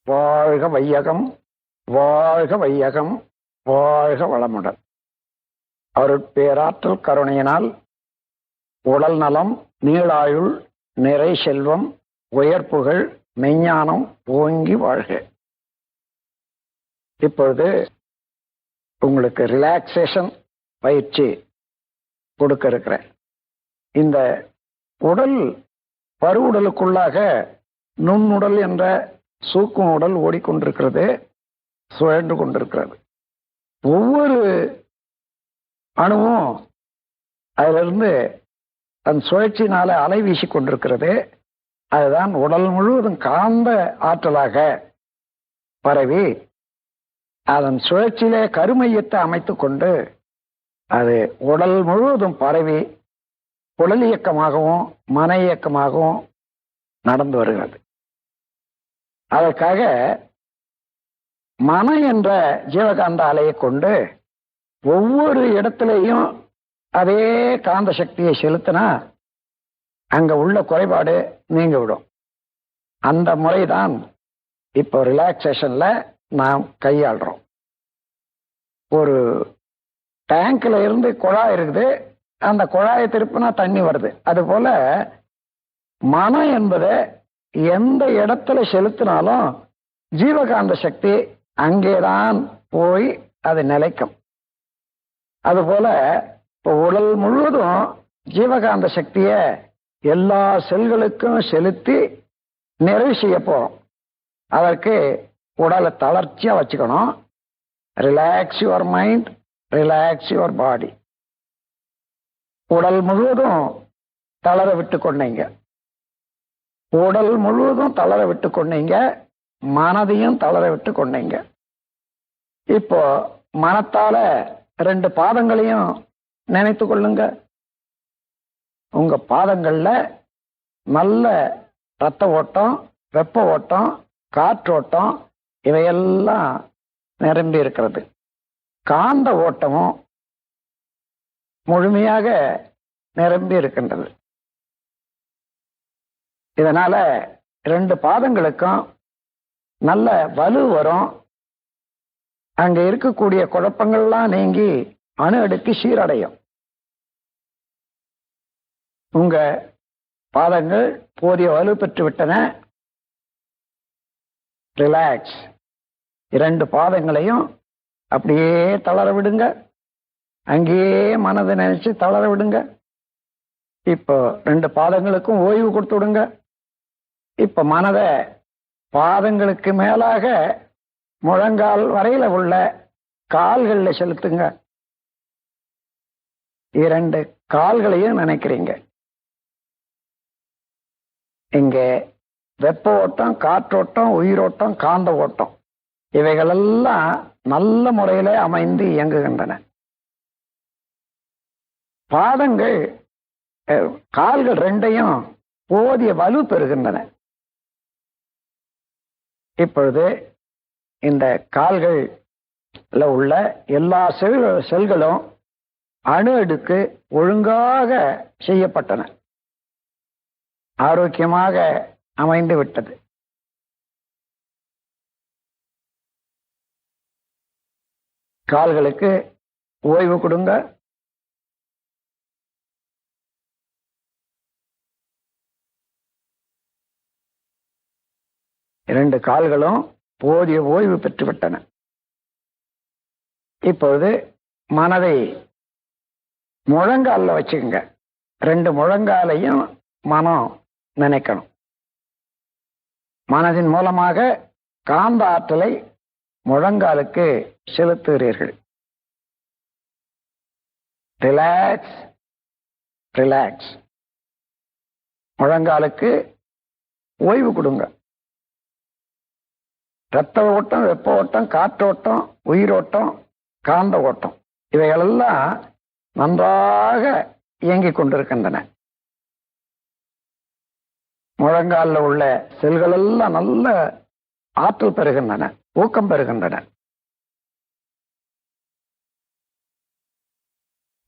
வாழ்க வையகம், வாழ்க வையகம், வாழ்க வளமுடன். அருட்பேராற்றல் கருணையினால் உடல் நலம், நீளாயுள், நிறை செல்வம், உயர்ப்புகள், மெஞ்ஞானம் ஓங்கி வாழ்க. இப்பொழுது உங்களுக்கு ரிலாக்ஸேஷன் பயிற்சி கொடுக்க இருக்கிறேன். இந்த உடல் பருவுடலுக்குள்ளாக நுண்ணுடல் என்ற சூக்கும் உடல் ஓடிக்கொண்டிருக்கிறது, சுழன்று கொண்டிருக்கிறது. ஒவ்வொரு அணுவும் அதிலிருந்து தன் சுழற்சியினால அலை வீசி கொண்டிருக்கிறது. அதுதான் உடல் முழுவதும் காந்த ஆற்றலாக பரவி அதன் சுழற்சியிலே கருமையத்தை அமைத்து கொண்டு அது உடல் முழுவதும் பரவி உடல் இயக்கமாகவும் மன இயக்கமாகவும் நடந்து வருகிறது. அதற்காக மன என்ற ஜீவகாந்த அலையை கொண்டு ஒவ்வொரு இடத்திலையும் அதே காந்த சக்தியை செலுத்தினா அங்க உள்ள குறைபாடு நீங்க விடும். அந்த முறைதான் இப்போ ரிலாக்ஸேஷன்ல நாம் கையாளுறோம். ஒரு டேங்க்ல இருந்து குழாய் இருக்குது, அந்த குழாயை திருப்பினா தண்ணி வருது. அது போல மனம் என்பதை எந்த இடத்துல செலுத்தினாலும் ஜீவகாந்த சக்தி அங்கேதான் போய் அது நிலைக்கும். அதுபோல இப்போ உடல் முழுவதும் ஜீவகாந்த சக்தியை எல்லா செல்களுக்கும் செலுத்தி நிறைவு செய்ய போறோம். அதற்கு உடலை தளர்ச்சியா வச்சுக்கணும். Relax your mind, relax your body. உடல் முழுவதும் தளர விட்டு கொண்டீங்க, உடல் முழுவதும் தளர விட்டு கொண்டீங்க, மனதையும் தளர விட்டு கொண்டீங்க. இப்போ மனத்தால 2 பாதங்களையும் நினைத்து கொள்ளுங்க. உங்க பாதங்கள்ல நல்ல ரத்த ஓட்டம், வெப்ப ஓட்டம், காற்றோட்டம் இவையெல்லாம் நிரம்பி இருக்கிறது. காந்த ஓட்டமும் முழுமையாக நிரம்பி இருக்கின்றது. இதனால 2 பாதங்களுக்கும் நல்ல வலு வரும். அங்க இருக்கக்கூடிய குழப்பங்கள்லாம் நீங்கி அணு அடுக்கு சீரடையும். உங்க பாதங்கள் போதிய வலு பெற்று விட்டன. ரிலாக்ஸ். 2 பாதங்களையும் அப்படியே தளர விடுங்க. அங்கேயே மனதை நினைச்சு தளர விடுங்க. இப்போ 2 பாதங்களுக்கும் ஓய்வு கொடுத்து விடுங்க. இப்ப மனதை பாதங்களுக்கு மேலாக முழங்கால் வரையில உள்ள கால்களில் செலுத்துங்க. 2 கால்களையும் நினைக்கிறீங்க. இங்க வெப்ப ஓட்டம், காற்றோட்டம், உயிரோட்டம், காந்த ஓட்டம் இவைகளெல்லாம் நல்ல முறையில அமைந்து இயங்குகின்றன. பாதங்கள், கால்கள் 2யும் போதிய வலு பெறுகின்றன. இப்பொழுது இந்த கால்கள்ல உள்ள எல்லா செல்களும் அணு அடுக்கு ஒழுங்காக செய்யப்பட்டன, ஆரோக்கியமாக அமைந்து விட்டது. கால்களுக்கு ஓய்வு கொடுங்க. இரண்டு கால்களும் போதிய ஓய்வு பெற்றுவிட்டன. இப்பொழுது மனதை முழங்காலில் வச்சுக்கோங்க. 2 முழங்காலையும் மனம் நினைக்கணும். மனதின் மூலமாக காந்த ஆற்றலை முழங்காலுக்கு செலுத்துகிறீர்கள். Relax, relax. முழங்காலுக்கு ஓய்வு கொடுங்க. இரத்த ஓட்டம், வெப்ப ஓட்டம், காற்றோட்டம், உயிரோட்டம், காந்த ஓட்டம் இவைகளெல்லாம் நன்றாக இயங்கிக் கொண்டிருக்கின்றன. முழங்காலில் உள்ள செல்கள் எல்லாம் நல்ல ஆற்றல் பெறுகின்றன, ஊக்கம் பெறுகின்றன.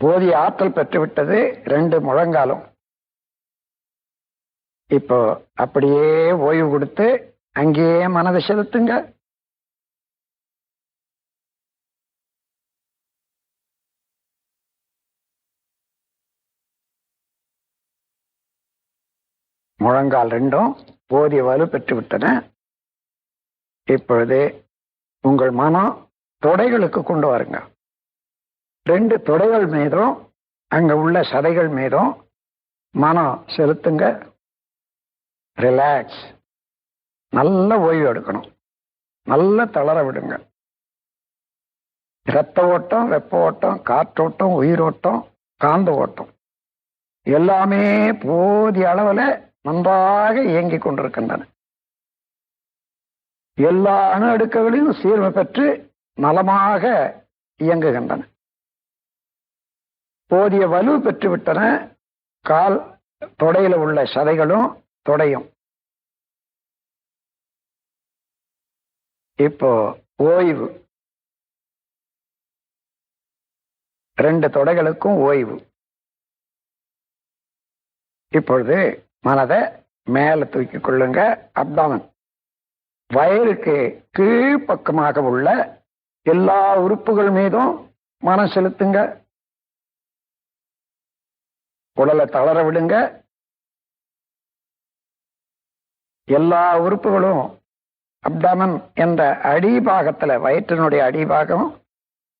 போதிய ஆற்றல் பெற்றுவிட்டது 2 முழங்காலும். இப்போ அப்படியே ஓய்வு கொடுத்து அங்கேயே மனதை செலுத்துங்க. முழங்கால் ரெண்டும் போதிய வலு பெற்று விட்டன. இப்பொழுது உங்கள் மனம் தொடைகளுக்கு கொண்டு வருங்க. 2 தொடைகள் மீதும் அங்க உள்ள சதைகள் மீதும் மனம் செலுத்துங்க. ரிலாக்ஸ். நல்ல ஓய்வு எடுக்கணும். நல்ல தளர விடுங்க. இரத்த ஓட்டம், வெப்ப ஓட்டம், காற்றோட்டம், உயிரோட்டம், காந்த ஓட்டம் எல்லாமே போதிய அளவில் நன்றாக இயங்கிக் கொண்டிருக்கின்றன. எல்லா அணு அடுக்குகளையும் சீர்மை பெற்று நலமாக இயங்குகின்றன. போதிய வலு பெற்றுவிட்டன. கால் தொடையில உள்ள சதைகளும் தொடையும். இப்போ ஓய்வு. 2 தொடைகளுக்கும் ஓய்வு. இப்பொழுது மனதை மேல தூக்கிக் கொள்ளுங்க. அப்டாமன், வயிறுக்கு கீழ்ப்பக்கமாக உள்ள எல்லா உறுப்புகள் மீதும் மனம் செலுத்துங்க. உடலை தளர விடுங்க. எல்லா உறுப்புகளும் அப்டாமன் என்ற அடிபாகத்துல, வயிற்றினுடைய அடிபாகம்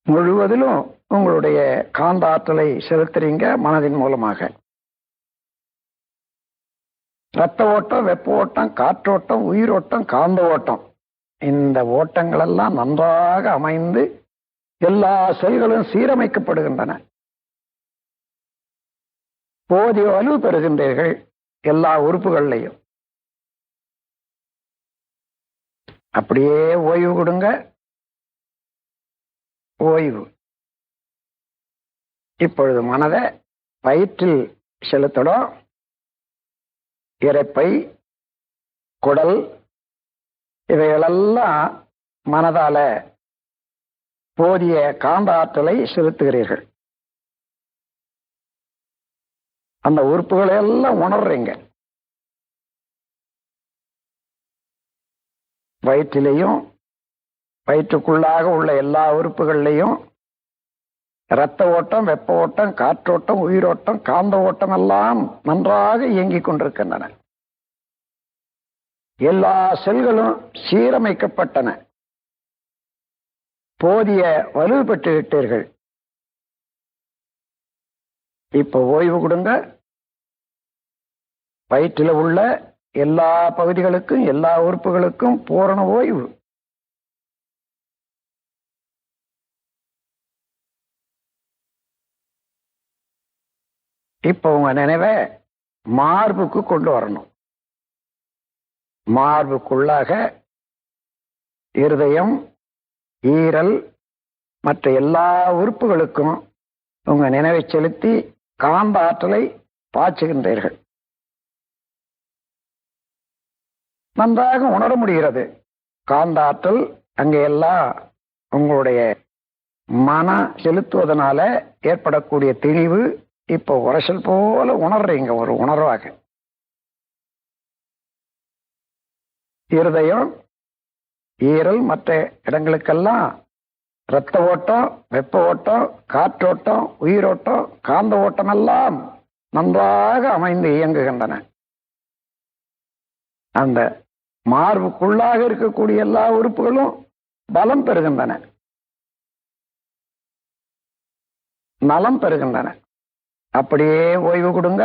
முழுவதிலும் உங்களுடைய காந்த ஆற்றலை செலுத்துறீங்க மனதின் மூலமாக. இரத்த ஓட்டம், வெப்ப ஓட்டம், காற்றோட்டம், உயிரோட்டம், காந்த ஓட்டம், இந்த ஓட்டங்கள் எல்லாம் நன்றாக அமைந்து எல்லா செல்களும் சீரமைக்கப்படுகின்றன. போதிய வலு பெறுகின்றீர்கள் எல்லா உறுப்புகள்லையும். அப்படியே ஓய்வு கொடுங்க. ஓய்வு. இப்பொழுது மனதை வயிற்றில் செலுத்தணும். இரைப்பை, குடல் இவைகளெல்லாம் மனதால போதிய காந்த ஆற்றலை செலுத்துகிறீர்கள். அந்த உறுப்புகளை எல்லாம் உணர்றீங்க. வயிற்றிலையும் வயிற்றுக்குள்ளாக உள்ள எல்லா உறுப்புகள்லையும் இரத்த ஓட்டம், வெப்ப ஓட்டம், காற்றோட்டம், உயிரோட்டம், காந்த ஓட்டம் எல்லாம் நன்றாக இயங்கிக் கொண்டிருக்கின்றன. எல்லா செல்களும் சீரமைக்கப்பட்டன. போதிய வலு பெற்றுவிட்டீர்கள். இப்போ ஓய்வு கொடுங்க. வயிற்றில் உள்ள எல்லா பகுதிகளுக்கும் எல்லா உறுப்புகளுக்கும் பூரண ஓய்வு. இப்போ உங்க நினைவை மார்புக்கு கொண்டு வரணும். மார்புக்குள்ளாக இருதயம், ஈரல் மற்ற எல்லா உறுப்புகளுக்கும் உங்க நினைவை செலுத்தி காந்த ஆற்றலை பாய்ச்சுகின்றீர்கள். நன்றாக உணர முடிகிறது. காந்த ஆற்றல் அங்கே எல்லாம் உங்களுடைய மன செலுத்துவதனால ஏற்படக்கூடிய தெளிவு இப்போ உரைச்சல் போல உணர்றீங்க, ஒரு உணர்வாக. இருதயம், ஈரல் மற்ற இடங்களுக்கெல்லாம் இரத்த ஓட்டம், வெப்ப ஓட்டம், காற்றோட்டம், உயிரோட்டம், காந்த ஓட்டம் எல்லாம் நன்றாக அமைந்து இயங்குகின்றன. அந்த மார்புக்குள்ளாக இருக்கக்கூடிய எல்லா உறுப்புகளும் பலம் பெறுகின்றன, நலம் பெறுகின்றன. அப்படியே ஓய்வு கொடுங்க.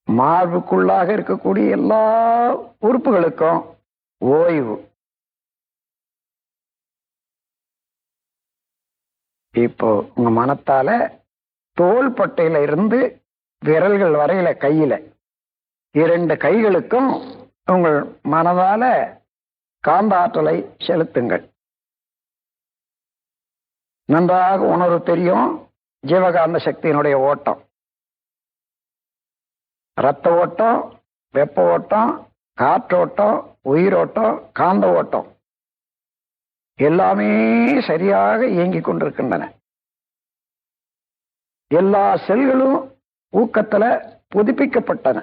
மார்புக்குள்ளாக இருக்கக்கூடிய எல்லா உறுப்புகளுக்கும் ஓய்வு. இப்போ உங்க மனத்தால தோள்பட்டையில இருந்து விரல்கள் வரையில கையில 2 கைகளுக்கும் உங்கள் மனதால காந்த ஆற்றலை செலுத்துங்கள். நன்றாக உணர்வு தெரியும். ஜீவகாந்த சக்தியினுடைய ஓட்டம், இரத்த ஓட்டம், வெப்ப ஓட்டம், காற்றோட்டம், உயிரோட்டம், காந்த ஓட்டம் எல்லாமே சரியாக இயங்கிக் கொண்டிருக்கின்றன. எல்லா செல்களும் ஊக்கத்துல புதுப்பிக்கப்பட்டன.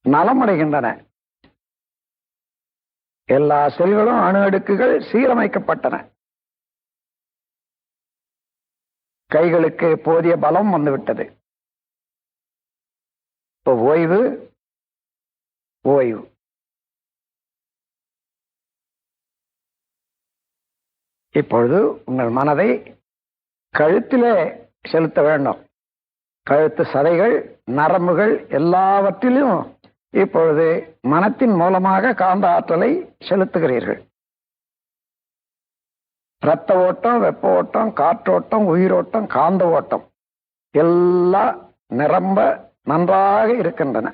நலமடைகின்றன. எல்லா செல்களும் அணு அடுக்குகள் சீரமைக்கப்பட்டன. கைகளுக்கு போதிய பலம் வந்துவிட்டது. இப்போ ஓய்வு ஓய்வு. இப்பொழுது உங்கள் மனதை கழுத்திலே செலுத்த வேண்டும். கழுத்து சதைகள், நரம்புகள் எல்லாவற்றிலும் இப்பொழுது மனத்தின் மூலமாக காந்த ஆற்றலை செலுத்துகிறீர்கள். இரத்த ஓட்டம், வெப்ப ஓட்டம், காற்றோட்டம், உயிரோட்டம், காந்த ஓட்டம் எல்லாம் நிரம்ப நன்றாக இருக்கின்றன.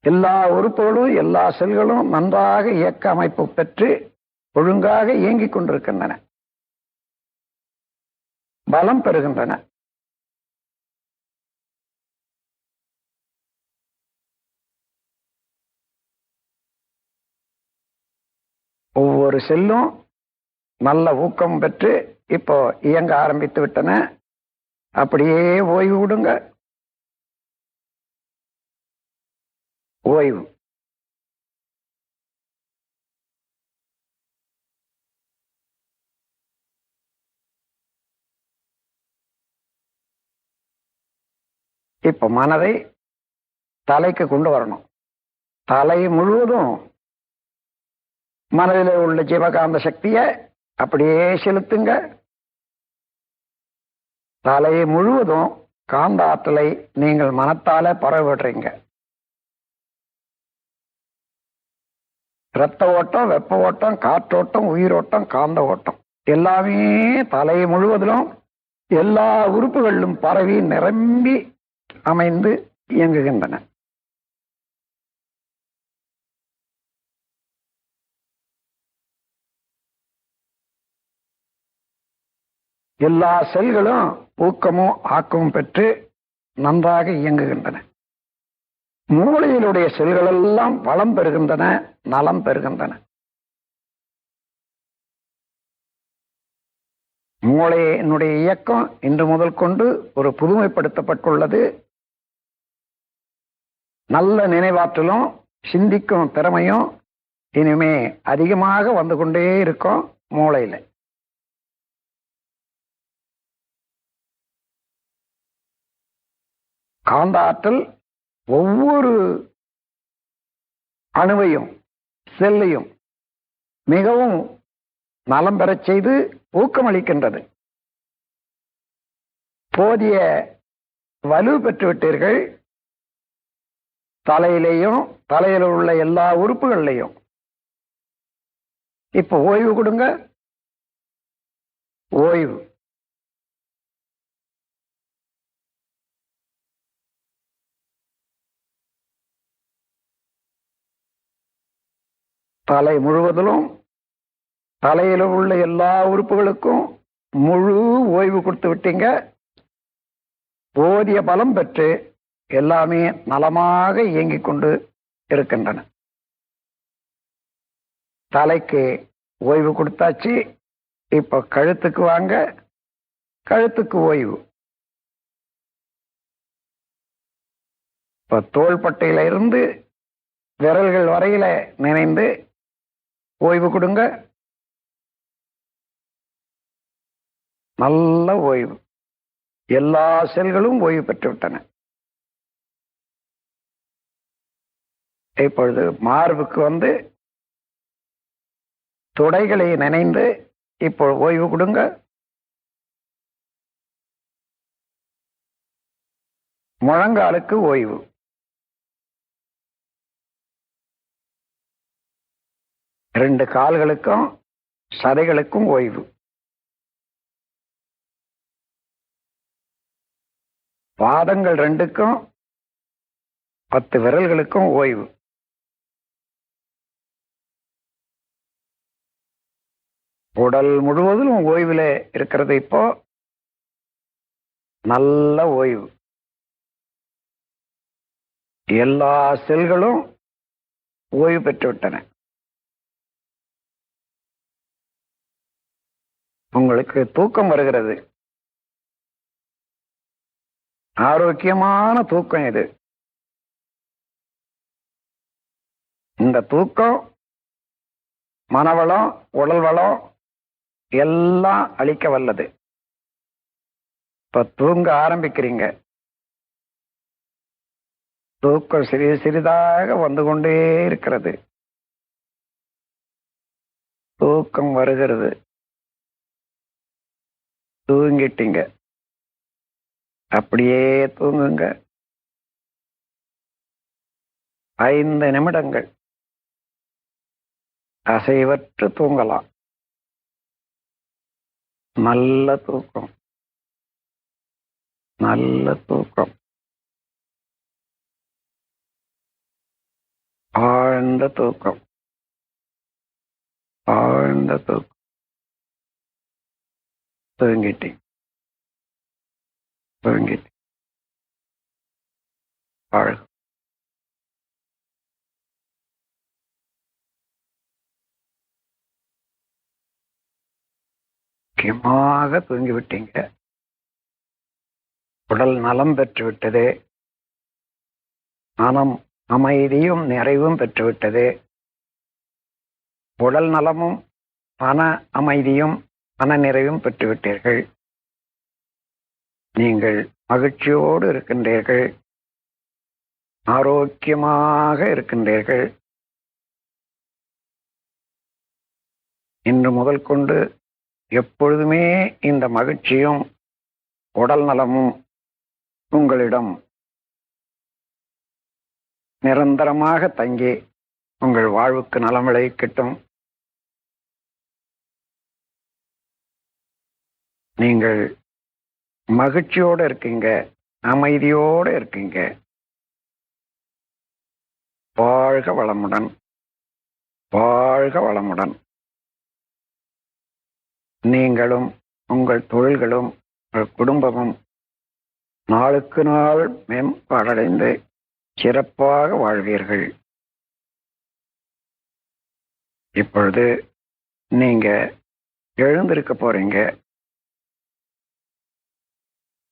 எல்லா உறுப்புகளும், எல்லா செல்களும் நன்றாக இயக்க அமைப்பு பெற்று ஒழுங்காக இயங்கிக் கொண்டிருக்கின்றன, பலம் பெறுகின்றன. ஒவ்வொரு செல்லும் நல்ல ஊக்கம் பெற்று இப்போ இயங்க ஆரம்பித்து விட்டன. அப்படியே ஓய்வு விடுங்க. ஓய்வு. இப்ப மனதை தலைக்கு கொண்டு வரணும். தலை முழுவதும் மனதில் உள்ள ஜீவகாந்த சக்தியை அப்படியே செலுத்துங்க. தலை முழுவதும் காந்த ஆற்றலை நீங்கள் மனத்தால பரவிடுறீங்க. இரத்த ஓட்டம், வெப்ப ஓட்டம், காற்றோட்டம், உயிரோட்டம், காந்த ஓட்டம் எல்லாமே தலை முழுவதிலும் எல்லா உறுப்புகளிலும் பரவி நிரம்பி அமைந்து இயங்குகின்றன. எல்லா செல்களும் ஊக்கமும் ஆக்கமும் பெற்று நன்றாக இயங்குகின்றன. மூளையினுடைய செல்கள் எல்லாம் வளம் பெறுகின்றன, நலம் பெறுகின்றன. மூளையினுடைய இயக்கம் இன்று முதல் கொண்டு ஒரு புதுமைப்படுத்தப்பட்டுள்ளது. நல்ல நினைவாற்றலும் சிந்திக்கும் திறமையும் இனிமே அதிகமாக வந்து கொண்டே இருக்கும் மூளையில. காந்த ஆற்றல் ஒவ்வொரு அணுவையும் செல்லையும் மிகவும் நலம் பெறச் செய்து ஊக்கமளிக்கின்றது. போதிய வலு பெற்றுவிட்டீர்கள். தலையிலேயும் தலையில் உள்ள எல்லா உறுப்புகளிலையும். இப்ப ஓய்வு கொடுங்க. ஓய்வு. தலை முழுவதிலும் தலையில உள்ள எல்லா உறுப்புகளுக்கும் முழு ஓய்வு கொடுத்து விட்டீங்க. போதிய பலம் பெற்று எல்லாமே நலமாக இயங்கிக் கொண்டு இருக்கின்றன. தலைக்கு ஓய்வு கொடுத்தாச்சு. இப்ப கழுத்துக்கு வாங்க. கழுத்துக்கு ஓய்வு. இப்ப தோள்பட்டையில இருந்து விரல்கள் வரையில நினைந்து ஓய்வு கொடுங்க. நல்ல ஓய்வு. எல்லா செல்களும் ஓய்வு பெற்று விட்டன. இப்பொழுது மார்புக்கு வந்து தொடைகளை நினைந்து இப்போ ஓய்வு கொடுங்க. முழங்காலுக்கு ஓய்வு. ரெண்டு கால்களுக்கும் சதைகளுக்கும் ஓய்வு. பாதங்கள் ரெண்டுக்கும் 10 விரல்களுக்கும் ஓய்வு. உடல் முழுவதும் ஓய்வுல இருக்கிறது. இப்போ நல்ல ஓய்வு. எல்லா செல்களும் ஓய்வு பெற்றுவிட்டன. உங்களுக்கு தூக்கம் வருகிறது. ஆரோக்கியமான தூக்கம் இது. இந்த தூக்கம் மனவளம், உடல் வளம் எல்லாம் அழிக்க வல்லது. இப்ப தூங்க ஆரம்பிக்கிறீங்க. தூக்கம் சிறிது சிறிதாக வந்து கொண்டே இருக்கிறது. தூக்கம் வருகிறது. தூங்கிட்டீங்க. அப்படியே தூங்குங்க. 5 நிமிடங்கள் அசைவற்று தூங்கலாம். நல்ல தூக்கம், நல்ல தூக்கம், ஆழ்ந்த தூக்கம், ஆழ்ந்த தூக்கம். தூங்கிட்டீங்க, தூங்கிட்டீங்க. ஆழ்க. முக்கியமாக தூங்கிவிட்டீங்க. உடல் நலம் பெற்றுவிட்டது. மனம் அமைதியும் நிறைவும் பெற்றுவிட்டது. உடல் நலமும் மன அமைதியும் மன நிறைவும் பெற்றுவிட்டீர்கள். நீங்கள் மகிழ்ச்சியோடு இருக்கின்றீர்கள். ஆரோக்கியமாக இருக்கின்றீர்கள். இன்று முதல் கொண்டு எப்பொழுதுமே இந்த மகிழ்ச்சியும் உடல் நலமும் உங்களிடம் நிரந்தரமாக தங்கி உங்கள் வாழ்வுக்கு நலம் விளைவிக்கட்டும். நீங்கள் மகிழ்ச்சியோடு இருக்கீங்க, அமைதியோடு இருக்கீங்க. வாழ்க வளமுடன், வாழ்க வளமுடன். நீங்களும் உங்கள் தொழில்களும் உங்கள் குடும்பமும் நாளுக்கு நாள் மேம்பாடடைந்து சிறப்பாக வாழ்வீர்கள். இப்பொழுது நீங்க எழுந்திருக்க போறீங்க.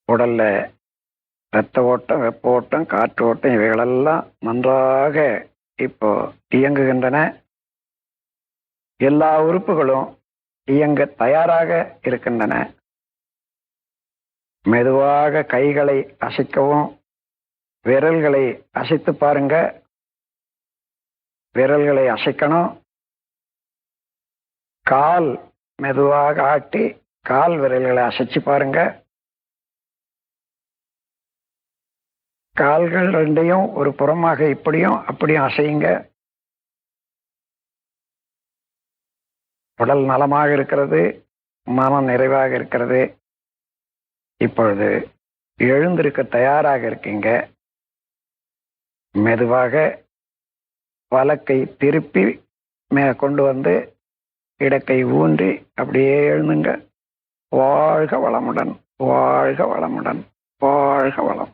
உடல்ல ரத்த ஓட்டம், வெப்ப ஓட்டம், காற்று ஓட்டம் இவைகளெல்லாம் நன்றாக இப்போ இயங்குகின்றன. எல்லா உறுப்புகளும் இயங்க தயாராக இருக்கின்றன. மெதுவாக கைகளை அசைக்கவும், விரல்களை அசைத்து பாருங்க. விரல்களை அசைக்கணும். கால் மெதுவாக ஆட்டி கால் விரல்களை அசைச்சு பாருங்க. கால்கள் ரெண்டையும் ஒரு புறமாக இப்படியும் அப்படியும் அசையுங்க. உடல் நலமாக இருக்கிறது, மனம் நிறைவாக இருக்கிறது. இப்பொழுது எழுந்திருக்க தயாராக இருக்கீங்க. மெதுவாக வலக்கை திருப்பி கொண்டு வந்து இடக்கை ஊன்றி அப்படியே எழுந்துங்க. வாழ்க வளமுடன், வாழ்க வளமுடன், வாழ்க வளம்.